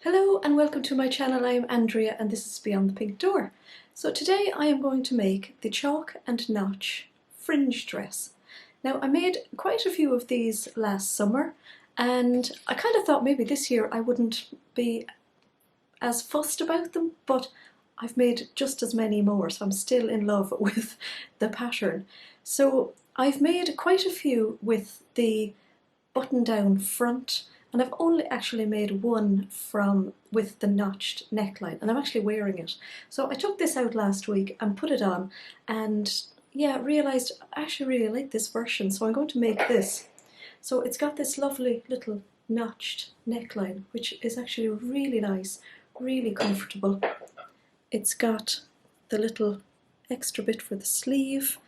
Hello and welcome to my channel. I am Andrea and this is Beyond the Pink Door. So today I am going to make the chalk and notch fringe dress. Now I made quite a few of these last summer and I kind of thought maybe this year I wouldn't be as fussed about them, but I've made just as many more, so I'm still in love with the pattern. So I've made quite a few with the button down front, and I've only actually made one with the notched neckline, and I'm actually wearing it. So I took this out last week and put it on, and yeah, realised I actually really like this version, so I'm going to make this. So it's got this lovely little notched neckline, which is actually really nice, really comfortable. It's got the little extra bit for the sleeve,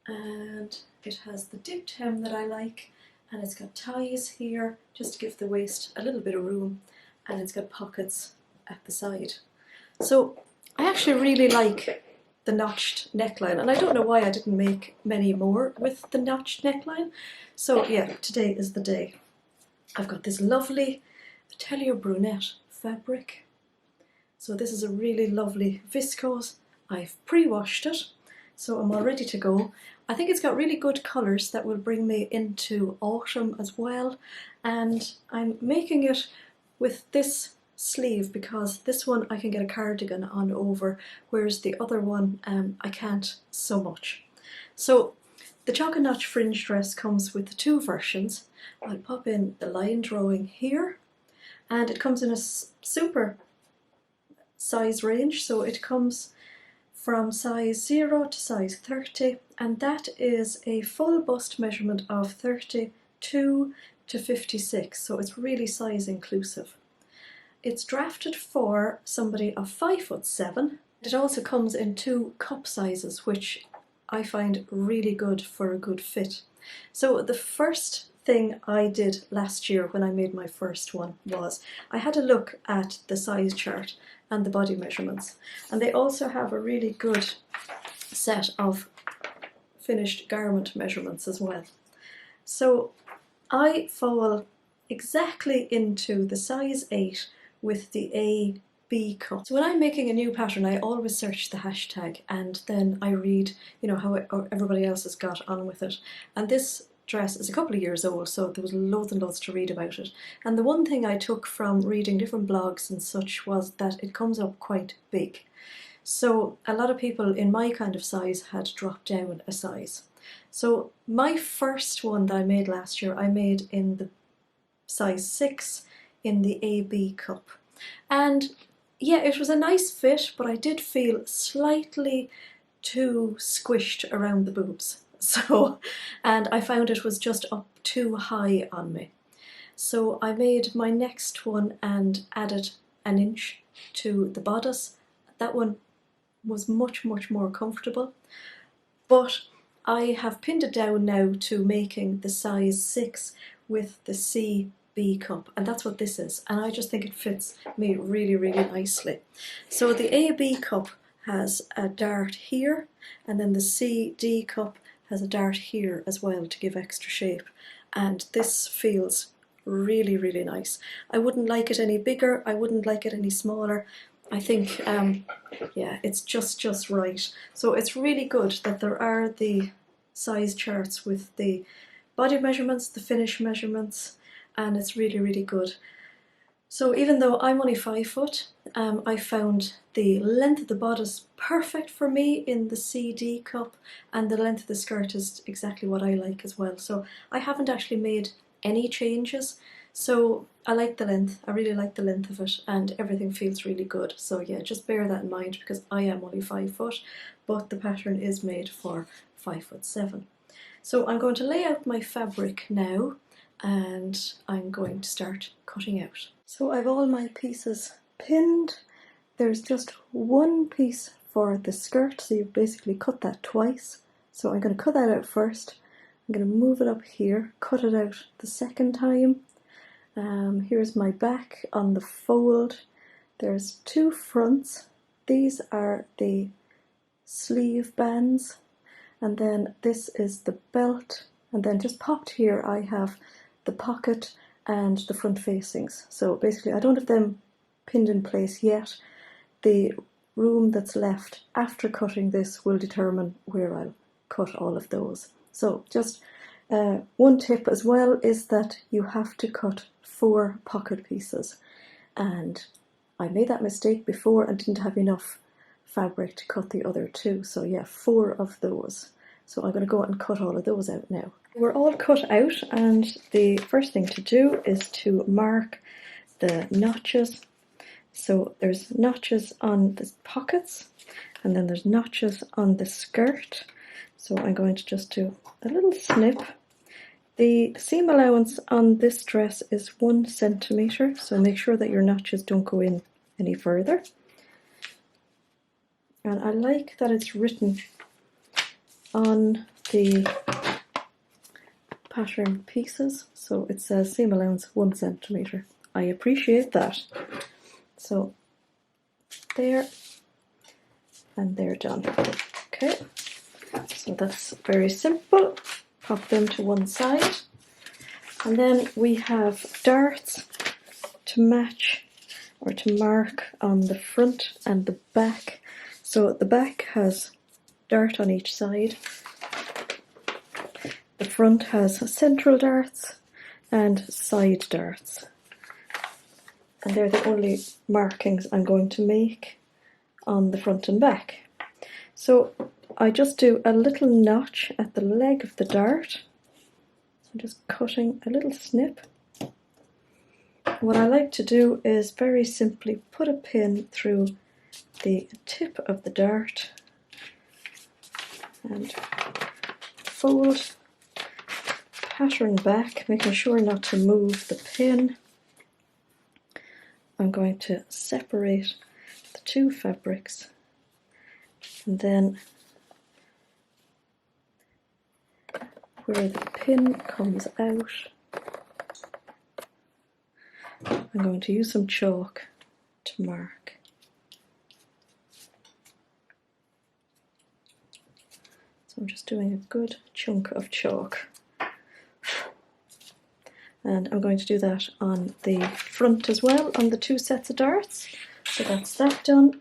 and it has the dipped hem that I like, and it's got ties here just to give the waist a little bit of room, and it's got pockets at the side. So I actually really like the notched neckline, and I don't know why I didn't make many more with the notched neckline. So yeah, today is the day. I've got this lovely Atelier Brunette fabric. So this is a really lovely viscose. I've pre-washed it, so I'm all ready to go. I think it's got really good colours that will bring me into autumn as well, and I'm making it with this sleeve because this one I can get a cardigan on over, whereas the other one I can't so much. So the chalk and notch fringe dress comes with the two versions. I'll pop in the line drawing here, and it comes in a super size range, so it comes from size 0 to size 30, and that is a full bust measurement of 32 to 56, so it's really size inclusive. It's drafted for somebody of 5'7". It also comes in two cup sizes, which I find really good for a good fit. So the first thing I did last year when I made my first one was I had a look at the size chart and the body measurements, and they also have a really good set of finished garment measurements as well. So I fall exactly into the size 8 with the AB cup. So when I'm making a new pattern, I always search the hashtag and then I read, how everybody else has got on with it. And this dress is a couple of years old, so there was loads and loads to read about it. And the one thing I took from reading different blogs and such was that it comes up quite big. So a lot of people in my kind of size had dropped down a size. So my first one that I made last year, I made in the size 6 in the AB cup. And yeah, it was a nice fit, but I did feel slightly too squished around the boobs. So, and I found it was just up too high on me. So I made my next one and added an inch to the bodice. That one was much more comfortable, but I have pinned it down now to making the size 6 with the CB cup, and that's what this is, and I just think it fits me really nicely. So the AB cup has a dart here, and then the CD cup has a dart here as well to give extra shape, and this feels really nice. I wouldn't like it any bigger, I wouldn't like it any smaller. I think yeah, it's just right. So it's really good that there are the size charts with the body measurements, the finish measurements, and it's really good. So even though I'm only 5 foot, I found the length of the bodice perfect for me in the CD cup, and the length of the skirt is exactly what I like as well. So I haven't actually made any changes. So I like the length, I really like the length of it, and everything feels really good. So yeah, just bear that in mind because I am only 5 foot, but the pattern is made for 5'7". So I'm going to lay out my fabric now, and I'm going to start cutting out. So I've all my pieces pinned. There's just one piece for the skirt, so you basically cut that twice. So I'm going to cut that out first. I'm going to move it up here, cut it out the second time. Here's my back on the fold. There's two fronts. These are the sleeve bands, and then this is the belt, and then just popped here I have the pocket and the front facings. So basically I don't have them pinned in place yet. The room that's left after cutting this will determine where I'll cut all of those. So just one tip as well is that you have to cut 4 pocket pieces, and I made that mistake before and didn't have enough fabric to cut the other 2, so yeah, 4 of those. So I'm going to go and cut all of those out now. We're all cut out, and the first thing to do is to mark the notches. So there's notches on the pockets, and then there's notches on the skirt. So I'm going to just do a little snip. The seam allowance on this dress is 1 centimetre, so make sure that your notches don't go in any further. And I like that it's written on the pattern pieces, so it says seam allowance 1 centimetre. I appreciate that. So there, and they're done. Okay, so that's very simple. Pop them to one side, and then we have darts to match or to mark on the front and the back. So the back has dart on each side, the front has central darts and side darts, and they're the only markings I'm going to make on the front and back. So I just do a little notch at the leg of the dart. I'm just cutting a little snip. What I like to do is very simply put a pin through the tip of the dart and fold pattern back, making sure not to move the pin. I'm going to separate the 2 fabrics, and then where the pin comes out, I'm going to use some chalk to mark. So I'm just doing a good chunk of chalk. And I'm going to do that on the front as well, on the 2 sets of darts. So that's that done.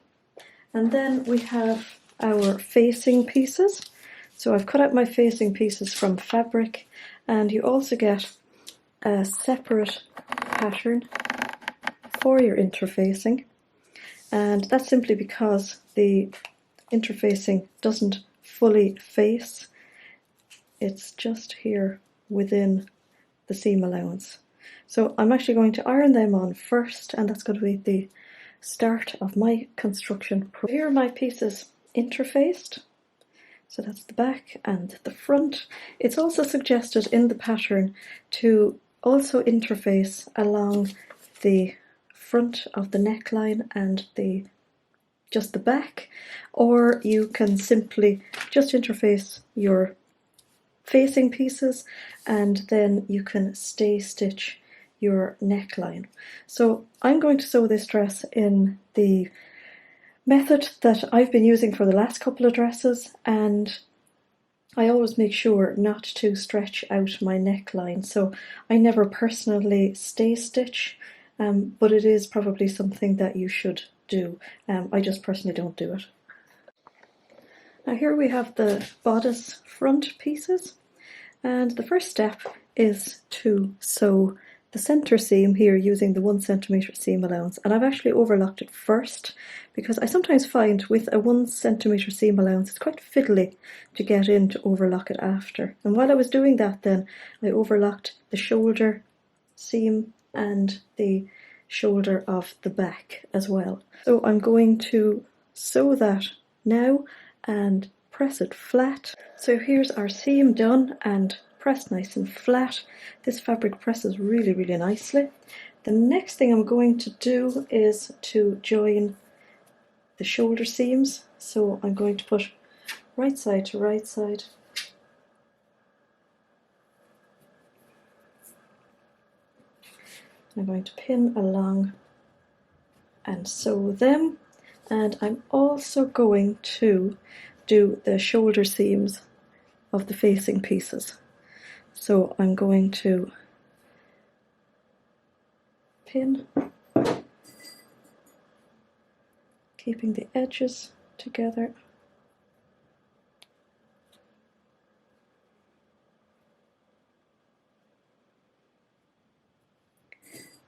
And then we have our facing pieces. So I've cut out my facing pieces from fabric, and you also get a separate pattern for your interfacing. And that's simply because the interfacing doesn't fully face. It's just here within the seam allowance. So I'm actually going to iron them on first, and that's going to be the start of my construction. Here are my pieces interfaced. So that's the back and the front. It's also suggested in the pattern to also interface along the front of the neckline and just the back, or you can simply just interface your facing pieces and then you can stay stitch your neckline. So I'm going to sew this dress in the method that I've been using for the last couple of dresses, and I always make sure not to stretch out my neckline. So I never personally stay stitch, but it is probably something that you should do. I just personally don't do it. Now here we have the bodice front pieces, and the first step is to sew the centre seam here using the 1 centimetre seam allowance. And I've actually overlocked it first because I sometimes find with a 1 centimetre seam allowance it's quite fiddly to get in to overlock it after. And while I was doing that then I overlocked the shoulder seam and the shoulder of the back as well. So I'm going to sew that now and press it flat. So here's our seam done and pressed nice and flat. This fabric presses really, really nicely. The next thing I'm going to do is to join the shoulder seams. So I'm going to put right side to right side. I'm going to pin along and sew them, and I'm also going to do the shoulder seams of the facing pieces. So I'm going to pin, keeping the edges together.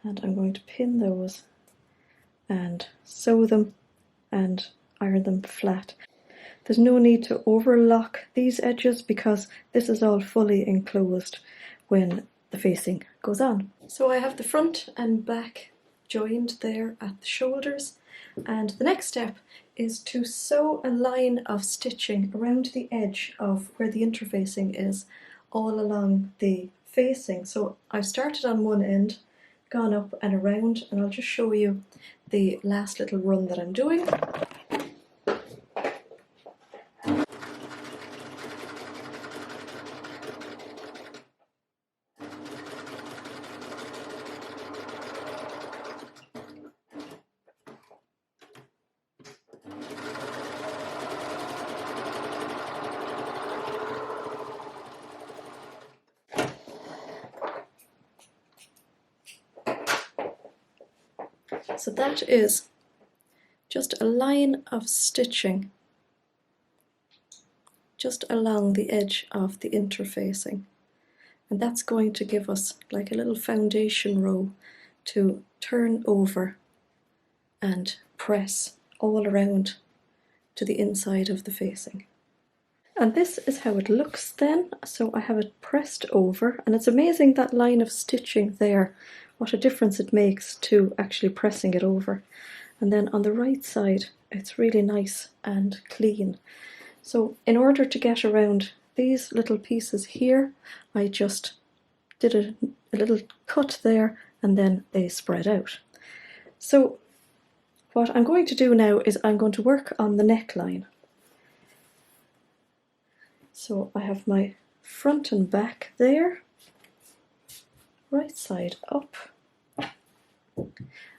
And I'm going to pin those and sew them and iron them flat. There's no need to overlock these edges because this is all fully enclosed when the facing goes on. So I have the front and back joined there at the shoulders, and the next step is to sew a line of stitching around the edge of where the interfacing is all along the facing. So I've started on one end, gone up and around, and I'll just show you the last little run that I'm doing. So that is just a line of stitching just along the edge of the interfacing, and that's going to give us like a little foundation row to turn over and press all around to the inside of the facing. And this is how it looks then. So I have it pressed over, and it's amazing that line of stitching there, what a difference it makes to actually pressing it over. And then on the right side it's really nice and clean. So in order to get around these little pieces here, I just did a little cut there and then they spread out. So what I'm going to do now is I'm going to work on the neckline. So I have my front and back there, right side up.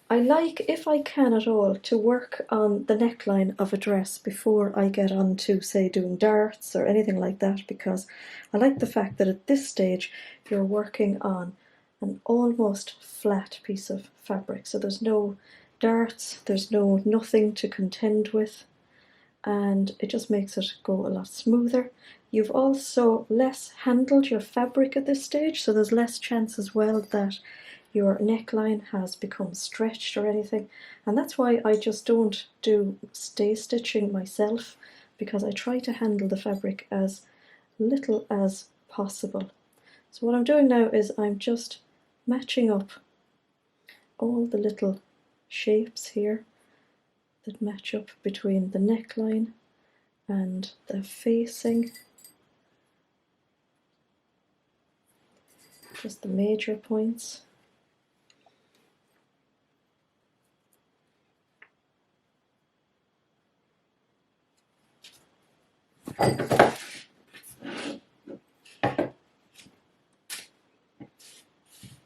I like, if I can at all, to work on the neckline of a dress before I get on to, say, doing darts or anything like that, because I like the fact that at this stage you're working on an almost flat piece of fabric. So there's no darts, there's nothing to contend with, and it just makes it go a lot smoother. You've also less handled your fabric at this stage, so there's less chance as well that your neckline has become stretched or anything, and that's why I just don't do stay stitching myself, because I try to handle the fabric as little as possible. So what I'm doing now is I'm just matching up all the little shapes here that match up between the neckline and the facing, just the major points.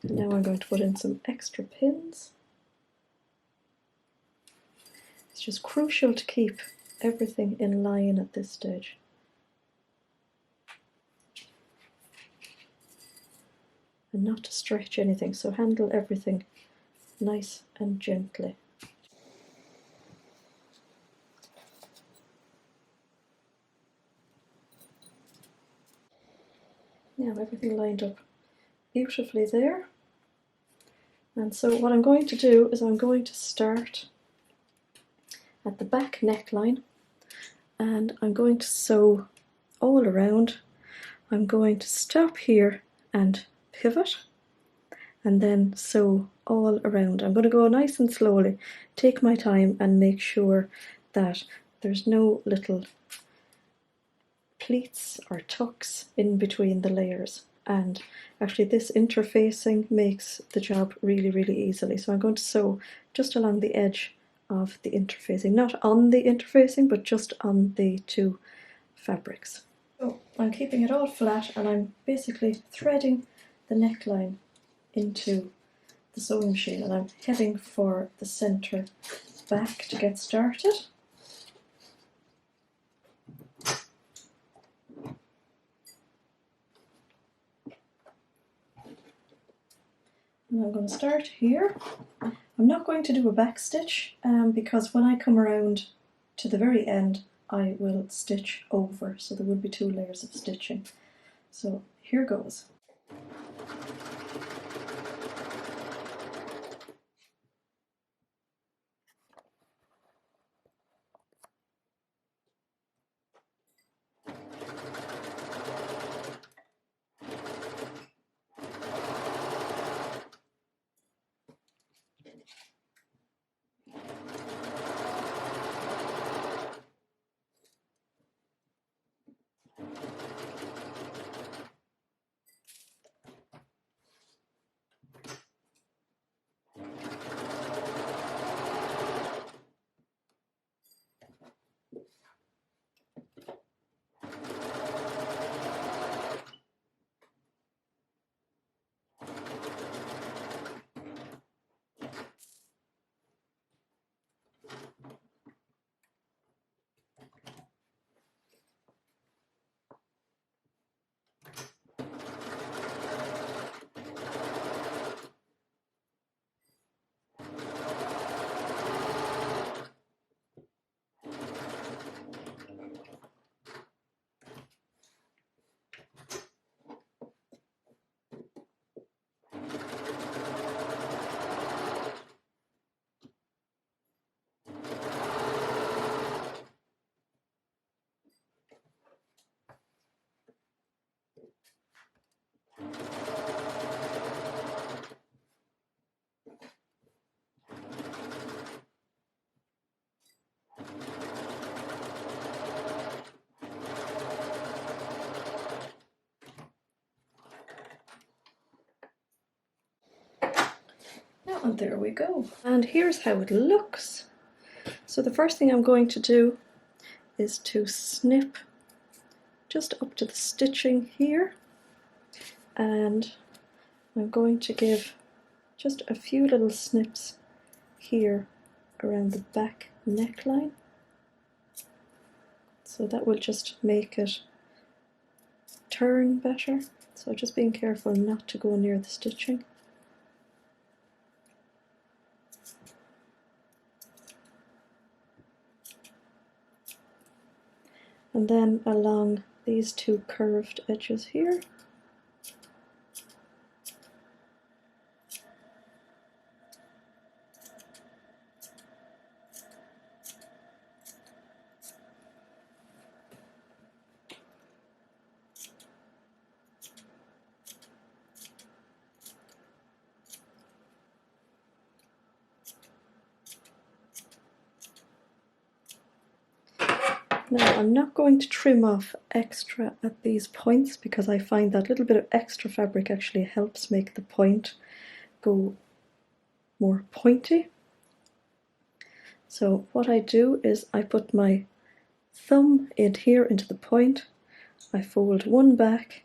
Now I'm going to put in some extra pins. It's just crucial to keep everything in line at this stage. And not to stretch anything, so handle everything nice and gently. Now everything lined up beautifully there. And so what I'm going to do is I'm going to start at the back neckline, and I'm going to sew all around. I'm going to stop here and pivot, and then sew all around. I'm going to go nice and slowly, take my time and make sure that there's no little pleats or tucks in between the layers. And actually this interfacing makes the job really easily. So I'm going to sew just along the edge of the interfacing, not on the interfacing, but just on the two fabrics. So I'm keeping it all flat, and I'm basically threading the neckline into the sewing machine, and I'm heading for the centre back to get started. And I'm going to start here I'm not going to do a back stitch because when I come around to the very end I will stitch over, so there will be 2 layers of stitching. So here goes. And there we go. And here's how it looks. So the first thing I'm going to do is to snip just up to the stitching here, and I'm going to give just a few little snips here around the back neckline. So that will just make it turn better. So just being careful not to go near the stitching. And then along these 2 curved edges here. Now I'm not going to trim off extra at these points because I find that little bit of extra fabric actually helps make the point go more pointy. So what I do is I put my thumb in here into the point, I fold one back,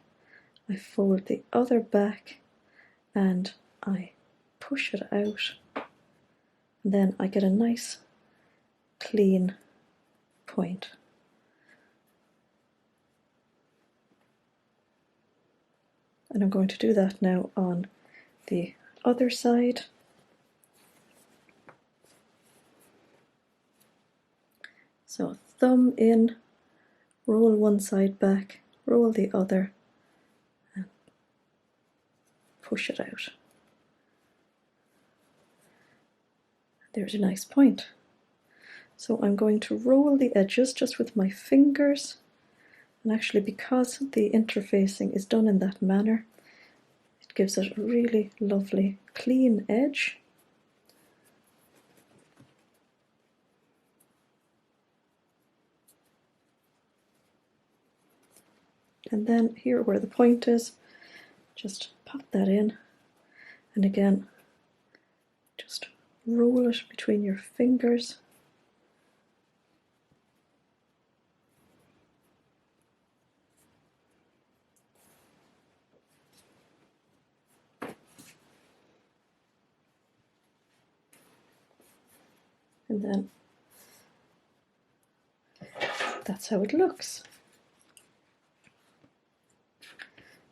I fold the other back, and I push it out, and then I get a nice clean point. And I'm going to do that now on the other side. So thumb in, roll one side back, roll the other, and push it out. There's a nice point. So I'm going to roll the edges just with my fingers, and actually because the interfacing is done in that manner, it gives it a really lovely clean edge. And then here where the point is, just pop that in, and again just roll it between your fingers. And then that's how it looks.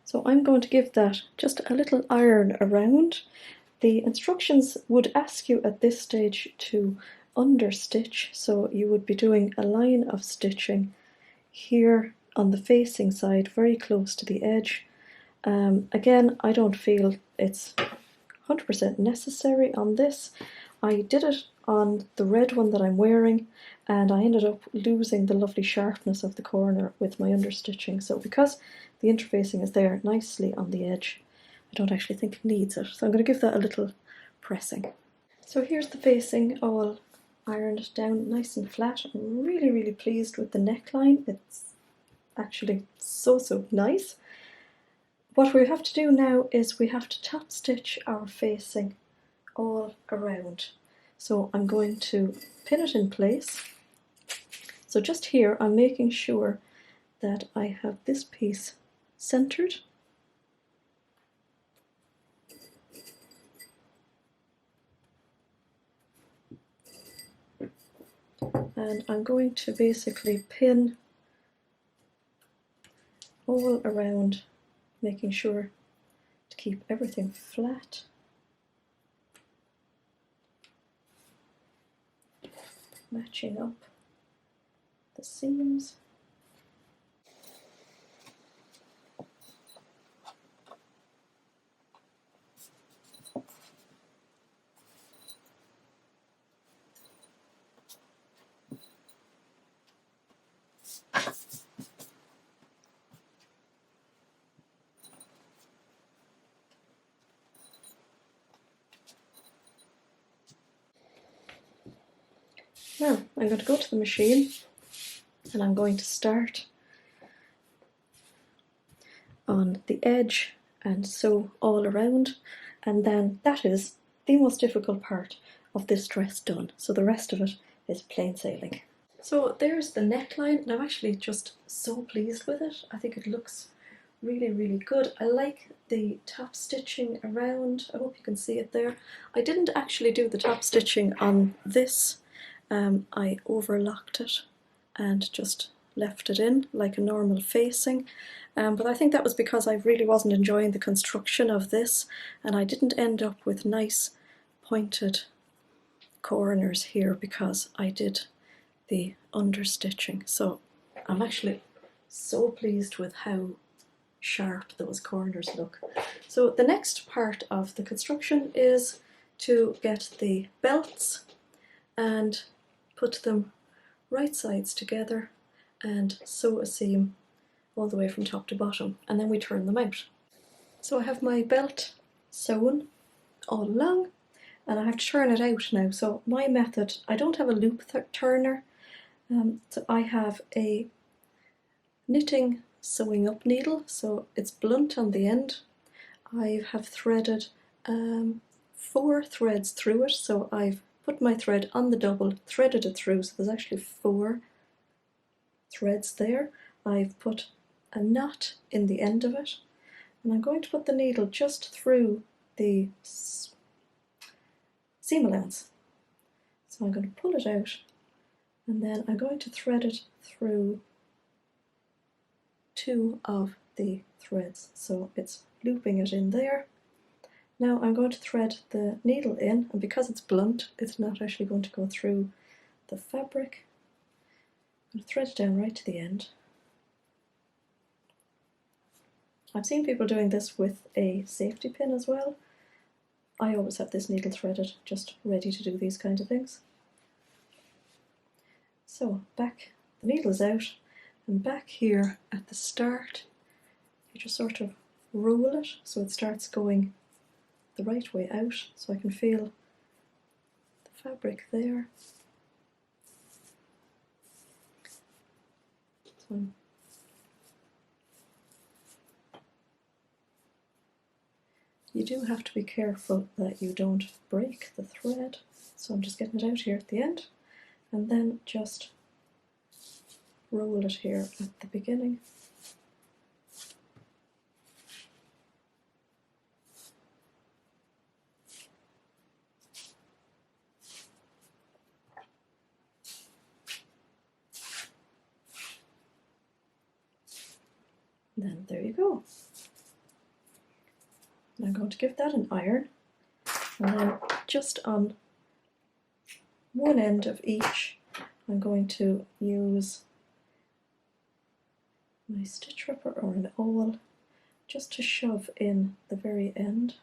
So I'm going to give that just a little iron around. The instructions would ask you at this stage to understitch, so you would be doing a line of stitching here on the facing side, very close to the edge. Again, I don't feel it's 100% necessary on this. I did it on the red one that I'm wearing, and I ended up losing the lovely sharpness of the corner with my understitching. So because the interfacing is there nicely on the edge, I don't actually think it needs it. So I'm going to give that a little pressing. So here's the facing all ironed down nice and flat. I'm really, really pleased with the neckline. It's actually so nice. What we have to do now is we have to top stitch our facing all around. So I'm going to pin it in place. So just here I'm making sure that I have this piece centered. And I'm going to basically pin all around, making sure to keep everything flat. Matching up the seams. Now I'm going to go to the machine and I'm going to start on the edge and sew all around, and then that is the most difficult part of this dress done. So the rest of it is plain sailing. So there's the neckline, and I'm actually just so pleased with it. I think it looks really good. I like the top stitching around. I hope you can see it there. I didn't actually do the top stitching on this. I overlocked it and just left it in like a normal facing, but I think that was because I really wasn't enjoying the construction of this, and I didn't end up with nice pointed corners here because I did the understitching. So I'm actually so pleased with how sharp those corners look. So the next part of the construction is to get the belts and put them right sides together and sew a seam all the way from top to bottom, and then we turn them out. So I have my belt sewn all along and I have to turn it out now. So my method, I don't have a loop turner, so I have a knitting sewing up needle, so it's blunt on the end. I have threaded 4 threads through it, so I've put my thread on the double, threaded it through, so there's actually 4 threads there. I've put a knot in the end of it, and I'm going to put the needle just through the seam allowance. So I'm going to pull it out, and then I'm going to thread it through 2 of the threads, so it's looping it in there. Now I'm going to thread the needle in, and because it's blunt, it's not actually going to go through the fabric. I'm going to thread it down right to the end. I've seen people doing this with a safety pin as well. I always have this needle threaded, just ready to do these kind of things. So back, the needle's out, and back here at the start, you just sort of roll it so it starts going the right way out, so I can feel the fabric there. So you do have to be careful that you don't break the thread, so I'm just getting it out here at the end, and then just roll it here at the beginning. Then there you go. I'm going to give that an iron, And then just on one end of each, I'm going to use my stitch ripper or an awl just to shove in the very end.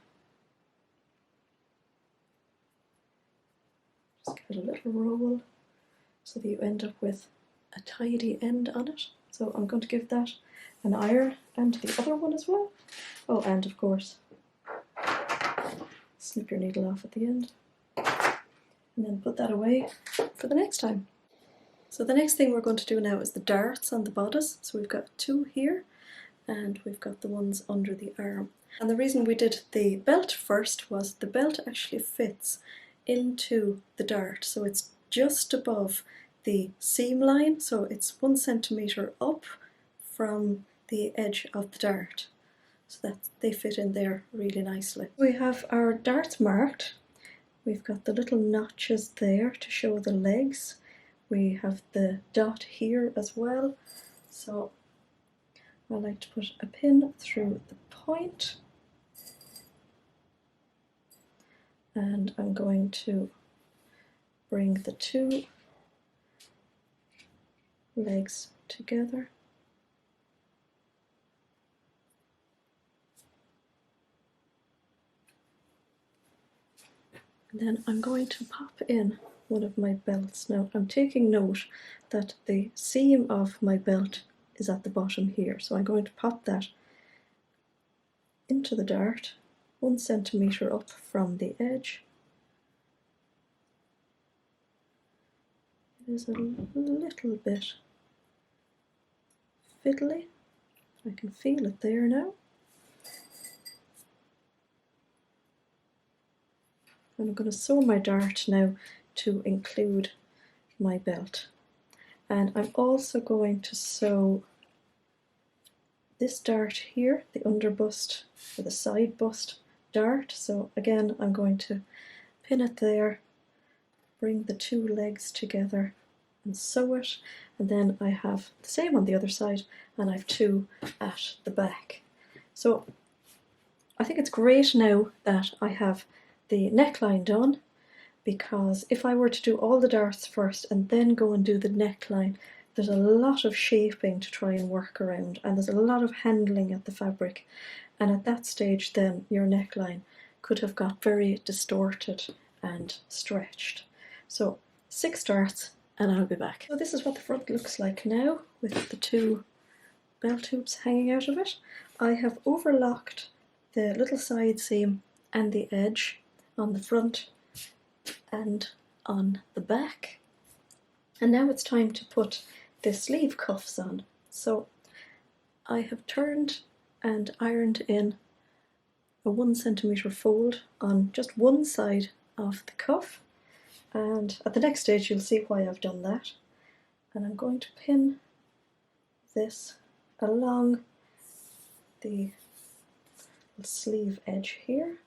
Just give it a little roll so that you end up with a tidy end on it. So I'm going to give that an iron, and the other one as well. Oh, and of course, snip your needle off at the end. And then put that away for the next time. So the next thing we're going to do now is the darts on the bodice. So we've got two here, and we've got the ones under the arm. And the reason we did the belt first was the belt actually fits into the dart, so it's just above the seam line, so it's 1 centimetre up from the edge of the dart, so that they fit in there really nicely. We have our darts marked. We've got the little notches there to show the legs. We have the dot here as well, so I like to put a pin through the point, and I'm going to bring the two legs together. And then I'm going to pop in one of my belts. Now I'm taking note that the seam of my belt is at the bottom here, so I'm going to pop that into the dart 1 centimetre up from the edge. It is a little bit fiddly. I can feel it there now. And I'm going to sew my dart now to include my belt. And I'm also going to sew this dart here, the underbust or the side bust dart. So again, I'm going to pin it there, bring the two legs together and sew it. And then I have the same on the other side, and I have two at the back. So I think it's great now that I have the neckline done, because if I were to do all the darts first and then go and do the neckline, there's a lot of shaping to try and work around, and there's a lot of handling at the fabric, and at that stage then your neckline could have got very distorted and stretched. So 6 darts and I'll be back. So this is what the front looks like now, with the two belt hoops hanging out of it. I have overlocked the little side seam and the edge on the front and on the back, and now it's time to put the sleeve cuffs on. So I have turned and ironed in a 1 centimetre fold on just one side of the cuff, and at the next stage you'll see why I've done that. And I'm going to pin this along the sleeve edge here.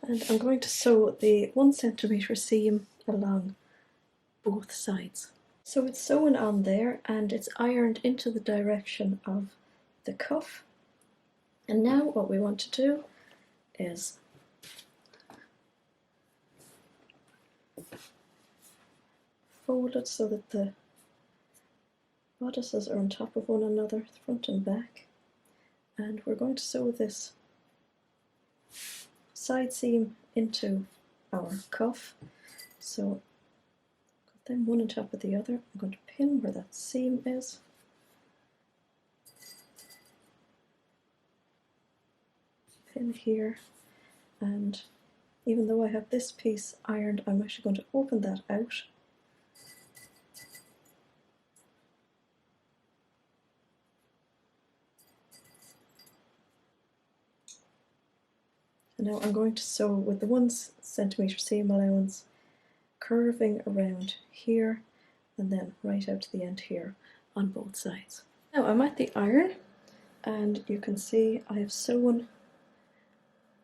And I'm going to sew the 1 centimetre seam along both sides. So it's sewn on there and it's ironed into the direction of the cuff. And now what we want to do is fold it so that the bodices are on top of one another, front and back. And we're going to sew this side seam into our cuff. So put them one on top of the other. I'm going to pin where that seam is. Pin here, and even though I have this piece ironed, I'm actually going to open that out. And now I'm going to sew with the 1 centimetre seam allowance, curving around here and then right out to the end here on both sides. Now I'm at the iron, and you can see I have sewn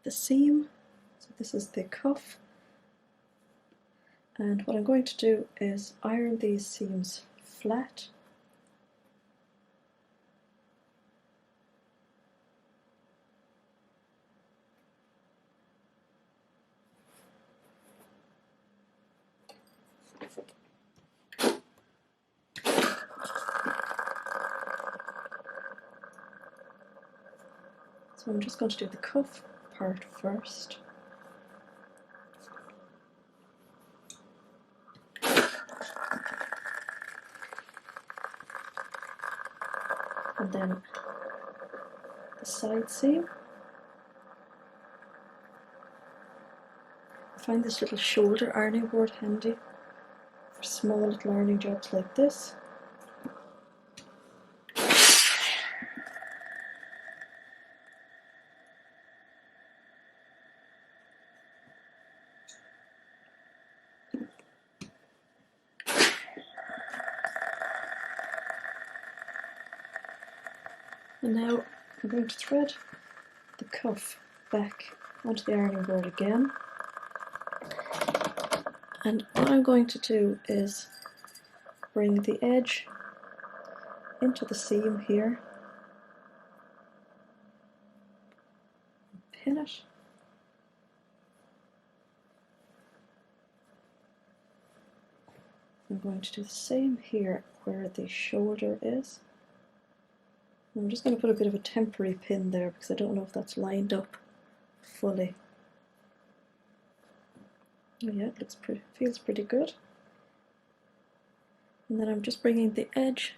the seam. So this is the cuff, and what I'm going to do is iron these seams flat. So I'm just going to do the cuff part first. And then the side seam. I find this little shoulder ironing board handy for small little ironing jobs like this. And now I'm going to thread the cuff back onto the ironing board again. And what I'm going to do is bring the edge into the seam here, pin it, I'm going to do the same here where the shoulder is. I'm just going to put a bit of a temporary pin there because I don't know if that's lined up fully. Oh yeah, it looks pretty, feels pretty good. And then I'm just bringing the edge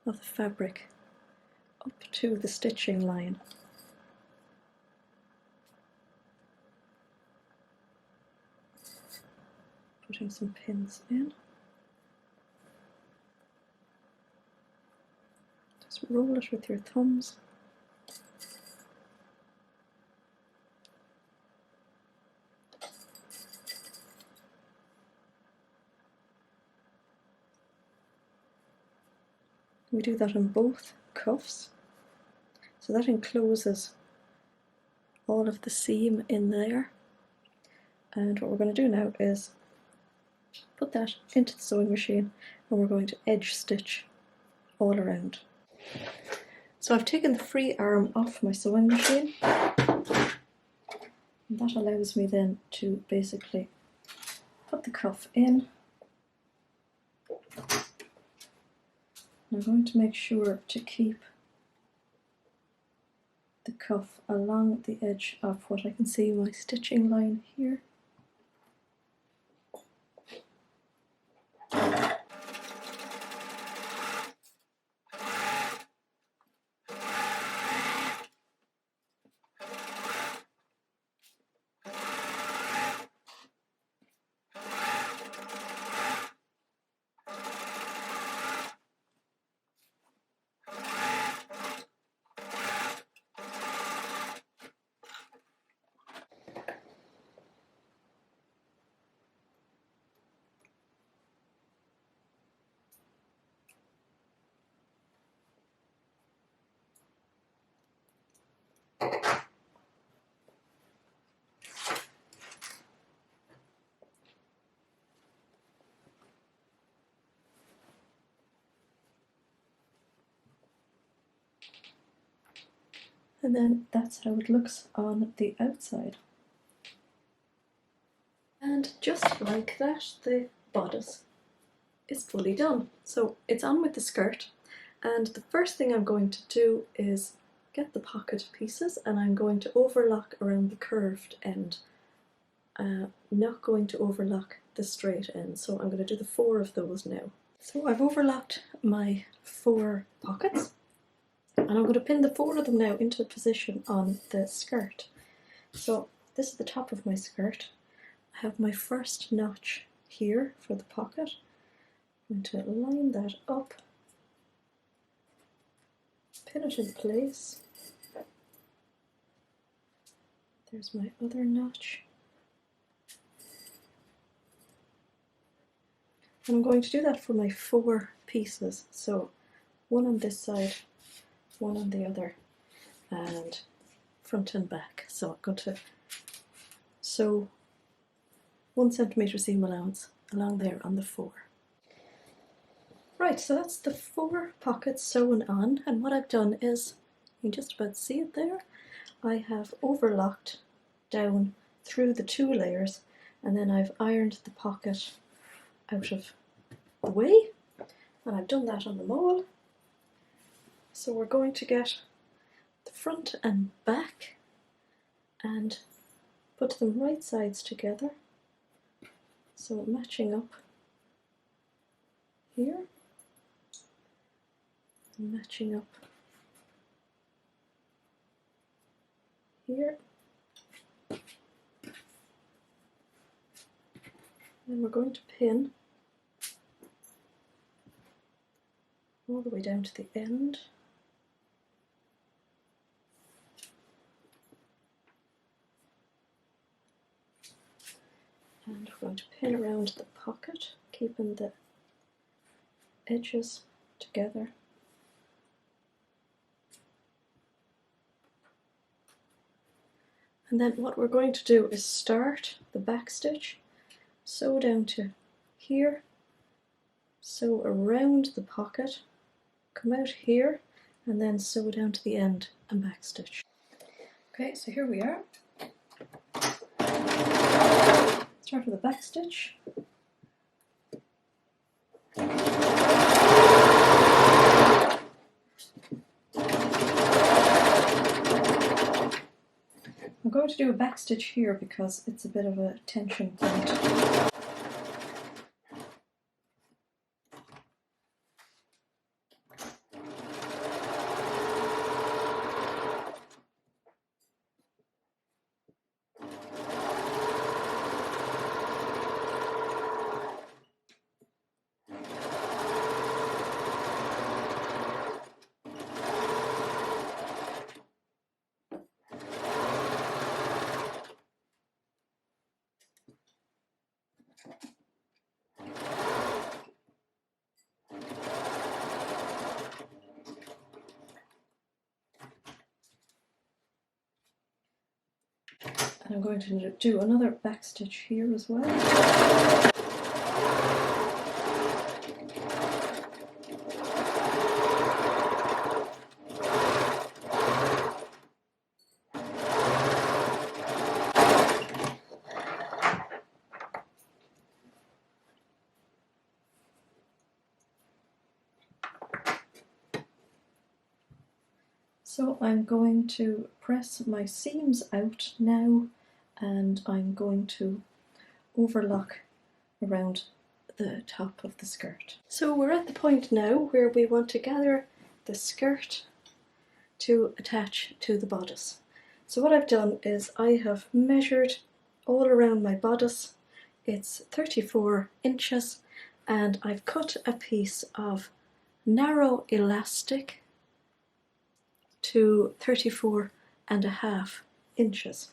of the fabric up to the stitching line. Putting some pins in. Just roll it with your thumbs. We do that on both cuffs, so that encloses all of the seam in there. And what we're going to do now is put that into the sewing machine, and we're going to edge stitch all around. So I've taken the free arm off my sewing machine, and that allows me then to basically put the cuff in. I'm going to make sure to keep the cuff along the edge of what I can see my stitching line here. And then that's how it looks on the outside. And just like that, the bodice is fully done. So it's on with the skirt, and the first thing I'm going to do is get the pocket pieces, and I'm going to overlock around the curved end. Not going to overlock the straight end, so I'm going to do the 4 of those now. So I've overlocked my 4 pockets, and I'm going to pin the 4 of them now into position on the skirt. So this is the top of my skirt. I have my first notch here for the pocket. I'm going to line that up, pin it in place. There's my other notch. And I'm going to do that for my 4 pieces, so one on this side, one on the other, and front and back. So I'm going to sew 1 centimetre seam allowance along there on the 4. Right, so that's the 4 pockets sewn on, and what I've done is, you can just about see it there, I have overlocked down through the 2 layers, and then I've ironed the pocket out of the way, and I've done that on them all. So we're going to get the front and back and put them right sides together, so matching up here, and matching up here. And we're going to pin all the way down to the end. And we're going to pin around the pocket, keeping the edges together. And then what we're going to do is start the back stitch, sew down to here, sew around the pocket, come out here, and then sew down to the end and back stitch. Okay, so here we are. Start with the back stitch. I'm going to do a back stitch here because it's a bit of a tension point. And I'm going to do another back stitch here as well. So I'm going to press my seams out now, and I'm going to overlock around the top of the skirt. So we're at the point now where we want to gather the skirt to attach to the bodice. So what I've done is I have measured all around my bodice. It's 34 inches, and I've cut a piece of narrow elastic to 34.5 inches.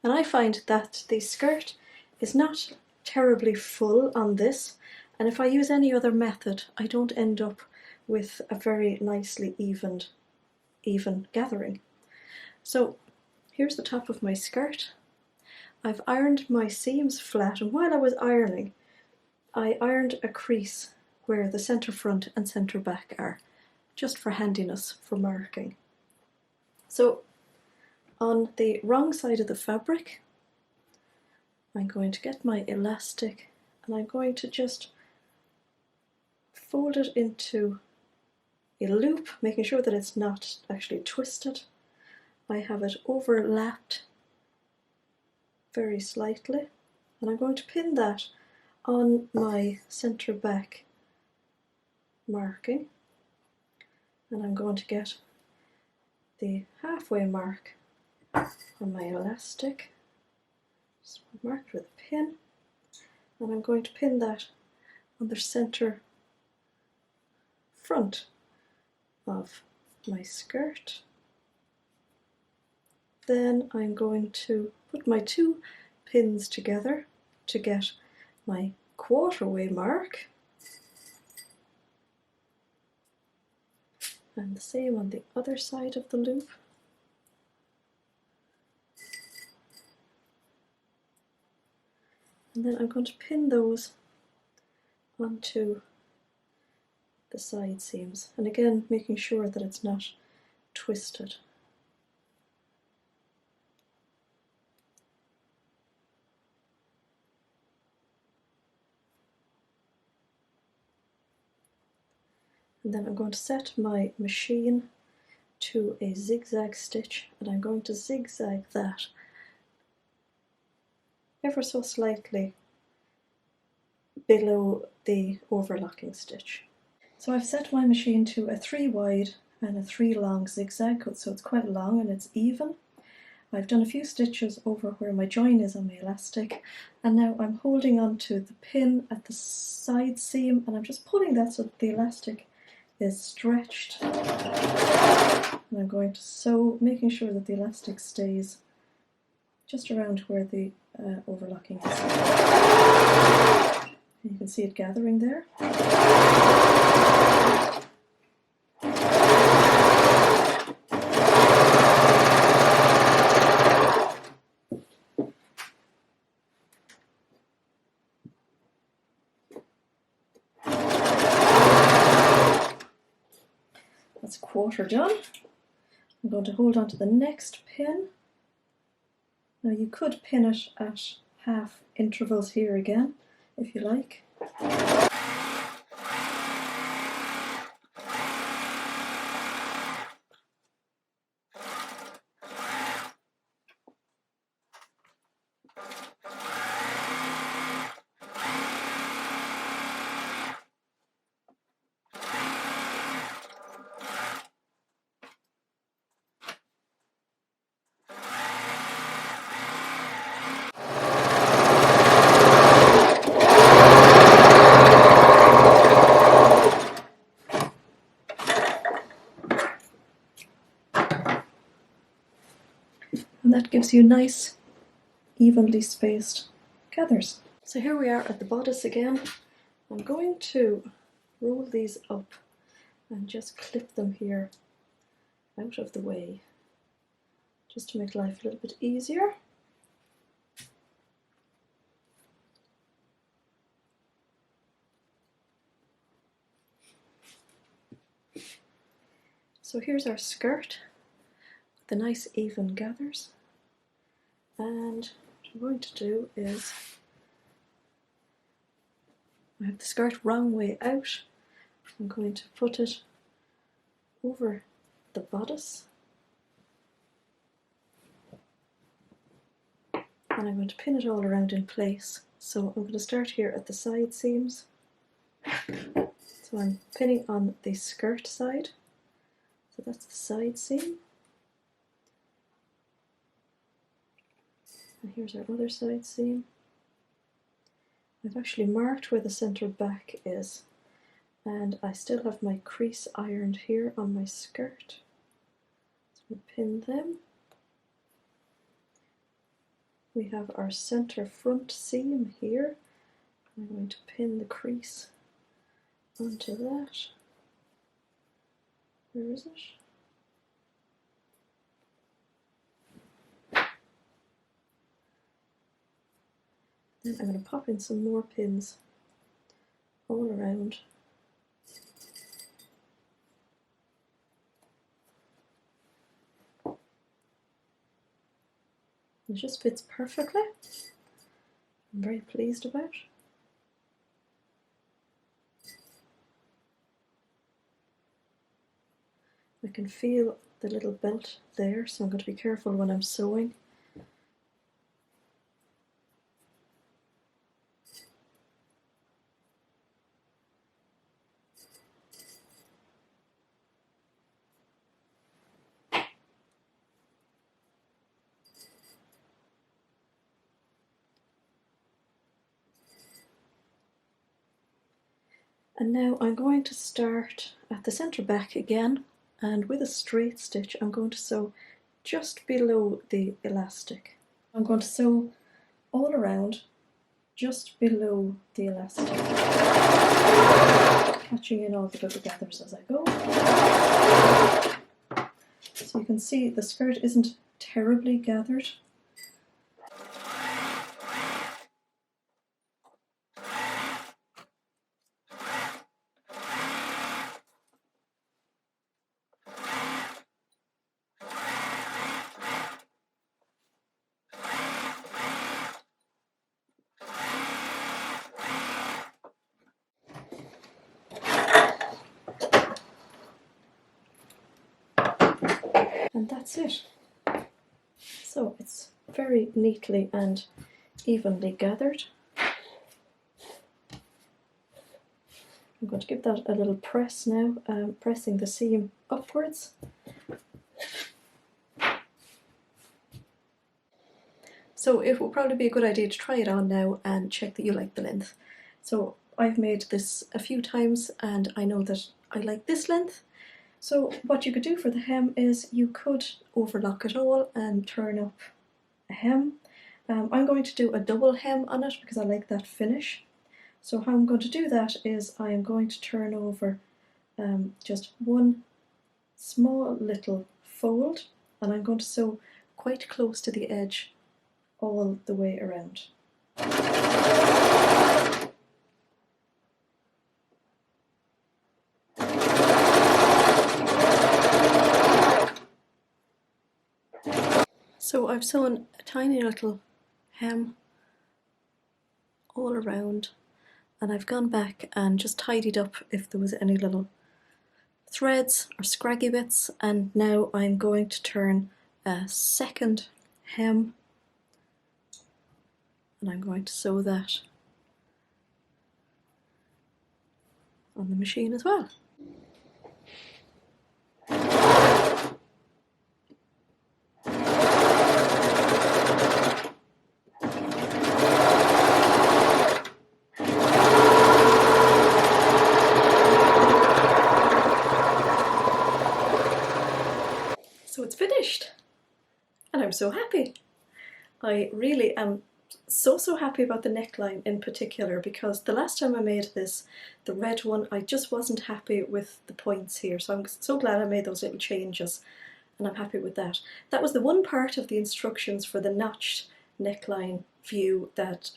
And I find that the skirt is not terribly full on this, and if I use any other method I don't end up with a very nicely even gathering. So here's the top of my skirt. I've ironed my seams flat, and while I was ironing I ironed a crease where the centre front and centre back are, just for handiness for marking. So on the wrong side of the fabric I'm going to get my elastic and I'm going to just fold it into a loop, making sure that it's not actually twisted. I have it overlapped very slightly, and I'm going to pin that on my centre back marking, and I'm going to get the halfway mark on my elastic, just marked with a pin, and I'm going to pin that on the centre front of my skirt. Then I'm going to put my 2 pins together to get my quarter-way mark. And the same on the other side of the loop. And then I'm going to pin those onto the side seams, and again making sure that it's not twisted. And then I'm going to set my machine to a zigzag stitch, and I'm going to zigzag that ever so slightly below the overlocking stitch. So I've set my machine to a 3 wide and a 3 long zigzag, so it's quite long and it's even. I've done a few stitches over where my join is on my elastic, and now I'm holding on to the pin at the side seam, and I'm just pulling that so that the elastic is stretched. And I'm going to sew, making sure that the elastic stays just around where the overlocking is. And you can see it gathering there. That's a quarter done. I'm going to hold on to the next pin. Now you could pin it at half intervals here again, if you like. And that gives you nice, evenly spaced gathers. So here we are at the bodice again. I'm going to roll these up and just clip them here out of the way, just to make life a little bit easier. So here's our skirt, the nice even gathers. And what I'm going to do is, I have the skirt wrong way out. I'm going to put it over the bodice. And I'm going to pin it all around in place. So I'm going to start here at the side seams. So I'm pinning on the skirt side. So that's the side seam. And here's our other side seam. I've actually marked where the centre back is, and I still have my crease ironed here on my skirt. So we pin them. We have our centre front seam here. I'm going to pin the crease onto that. Where is it? Then I'm going to pop in some more pins all around. It just fits perfectly. I'm very pleased about. I can feel the little belt there, so I'm going to be careful when I'm sewing. And now I'm going to start at the centre back again, and with a straight stitch I'm going to sew just below the elastic. I'm going to sew all around just below the elastic, catching in all the little gathers as I go. So you can see the skirt isn't terribly gathered. And that's it. So it's very neatly and evenly gathered. I'm going to give that a little press now, pressing the seam upwards. So it will probably be a good idea to try it on now and check that you like the length. So I've made this a few times and I know that I like this length. So what you could do for the hem is you could overlock it all and turn up a hem. I'm going to do a double hem on it because I like that finish. So how I'm going to do that is I am going to turn over just one small little fold, and I'm going to sew quite close to the edge all the way around. So I've sewn a tiny little hem all around, and I've gone back and just tidied up if there was any little threads or scraggy bits, and now I'm going to turn a second hem and I'm going to sew that on the machine as well. So it's finished and I'm so happy. I really am so happy about the neckline in particular, because the last time I made this, the red one, I just wasn't happy with the points here, so I'm so glad I made those little changes and I'm happy with that. That was the one part of the instructions for the notched neckline view that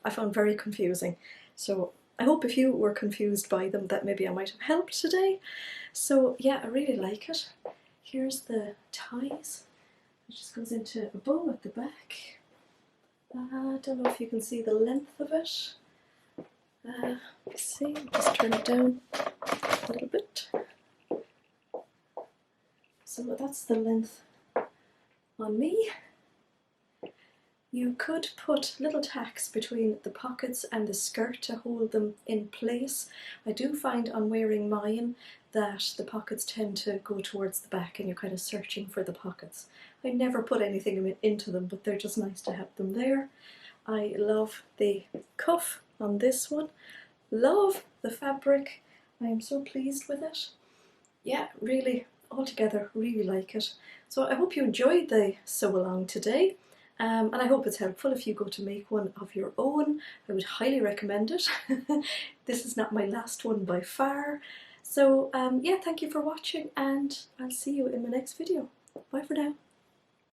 I found very confusing. So I hope if you were confused by them that maybe I might have helped today. So yeah, I really like it. Here's the ties. It just goes into a bow at the back. I don't know if you can see the length of it. Let's see, just turn it down a little bit. So that's the length on me. You could put little tacks between the pockets and the skirt to hold them in place. I do find on wearing mine that the pockets tend to go towards the back and you're kind of searching for the pockets. I never put anything into them, but they're just nice to have them there. I love the cuff on this one. Love the fabric. I am so pleased with it. Yeah, really, altogether, really like it. So I hope you enjoyed the sew along today. And I hope it's helpful if you go to make one of your own. I would highly recommend it. This is not my last one by far. So yeah, thank you for watching and I'll see you in my next video. Bye for now.